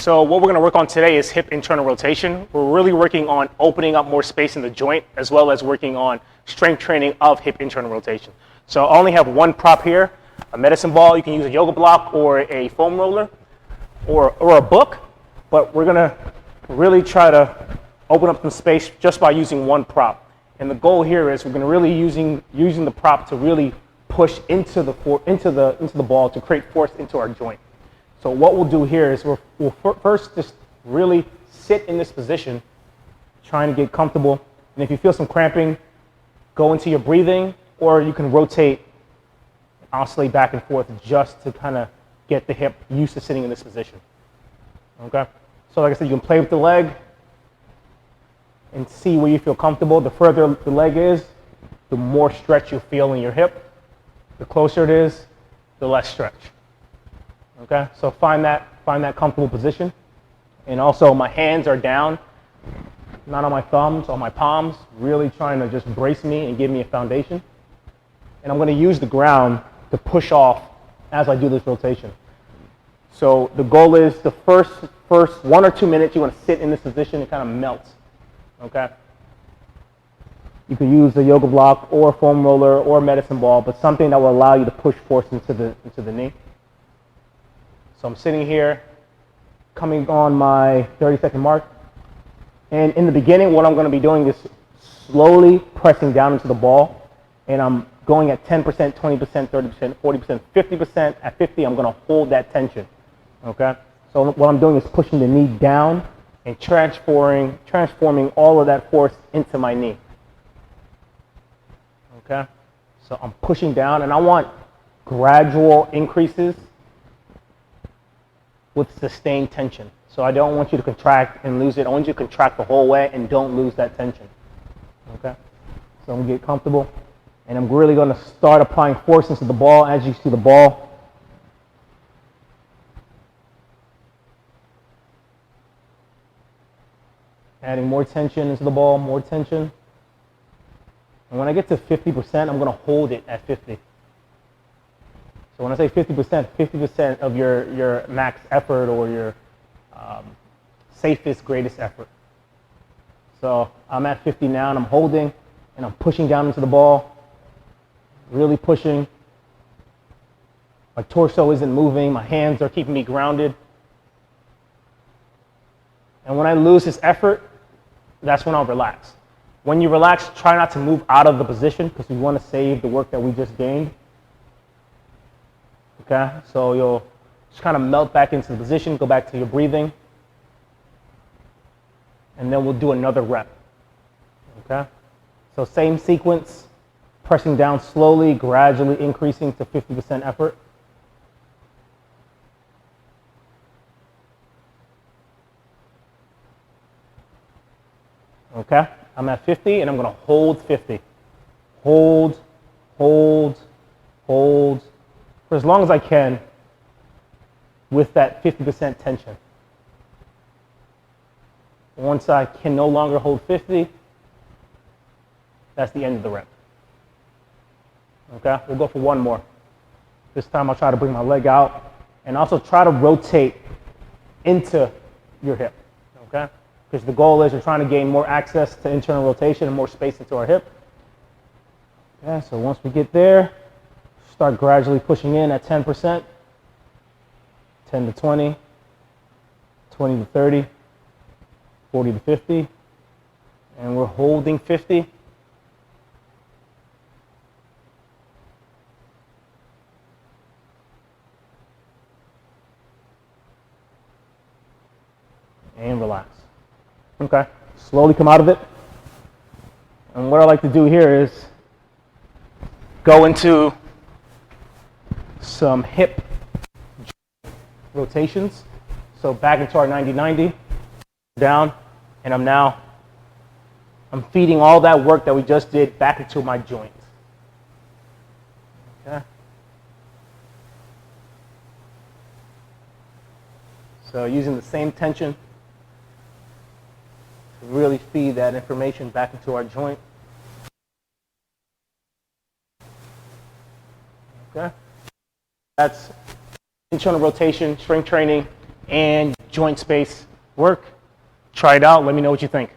So what we're going to work on today is hip internal rotation. We're really working on opening up more space in the joint, as well as working on strength training of hip internal rotation. So I only have one prop here, a medicine ball. You can use a yoga block or a foam roller or a book, but we're going to really try to open up some space just by using one prop. And the goal here is we're going to really using the prop to really push into the ball to create force into our joint. So what we'll do here is we'll first just really sit in this position, trying to get comfortable. And if you feel some cramping, go into your breathing, or you can rotate, oscillate back and forth just to kind of get the hip used to sitting in this position. Okay? So like I said, you can play with the leg and see where you feel comfortable. The further the leg is, the more stretch you'll feel in your hip. The closer it is, the less stretch. Okay, so find that comfortable position. And also my hands are down, not on my thumbs, on my palms, really trying to just brace me and give me a foundation. And I'm going to use the ground to push off as I do this rotation. So the goal is the first 1 or 2 minutes you want to sit in this position and kind of melt. Okay? You can use a yoga block or a foam roller or a medicine ball, but something that will allow you to push force into the knee. So I'm sitting here, coming on my 30-second mark. And in the beginning, what I'm going to be doing is slowly pressing down into the ball. And I'm going at 10%, 20%, 30%, 40%, 50%. At 50, I'm going to hold that tension. Okay? So what I'm doing is pushing the knee down and transforming all of that force into my knee. Okay? So I'm pushing down, and I want gradual increases with sustained tension. So I don't want you to contract and lose it. I want you to contract the whole way and don't lose that tension. Okay? So I'm going to get comfortable. And I'm really going to start applying force into the ball as you see the ball. Adding more tension into the ball, more tension. And when I get to 50%, I'm going to hold it at 50. So when I say 50%, 50% of your max effort or your safest, greatest effort. So I'm at 50 now, and I'm holding, and I'm pushing down into the ball, really pushing. My torso isn't moving. My hands are keeping me grounded. And when I lose this effort, that's when I'll relax. When you relax, try not to move out of the position because we want to save the work that we just gained. Okay, so you'll just kind of melt back into the position, go back to your breathing, and then we'll do another rep. Okay, so same sequence, pressing down slowly, gradually increasing to 50% effort. Okay, I'm at 50, and I'm going to hold 50. Hold, hold, hold, for as long as I can with that 50% tension. Once I can no longer hold 50, that's the end of the rep. Okay, we'll go for one more. This time I'll try to bring my leg out and also try to rotate into your hip. Okay, because the goal is we're trying to gain more access to internal rotation and more space into our hip. Okay, so once we get there, start gradually pushing in at 10%, 10 to 20, 20 to 30, 40 to 50, and we're holding 50. And relax. Okay, slowly come out of it. And what I like to do here is go into some hip rotations. So back into our 90-90, down, and I'm feeding all that work that we just did back into my joints. Okay. So using the same tension to really feed that information back into our joint. Okay. That's internal rotation, strength training, and joint space work. Try it out. Let me know what you think.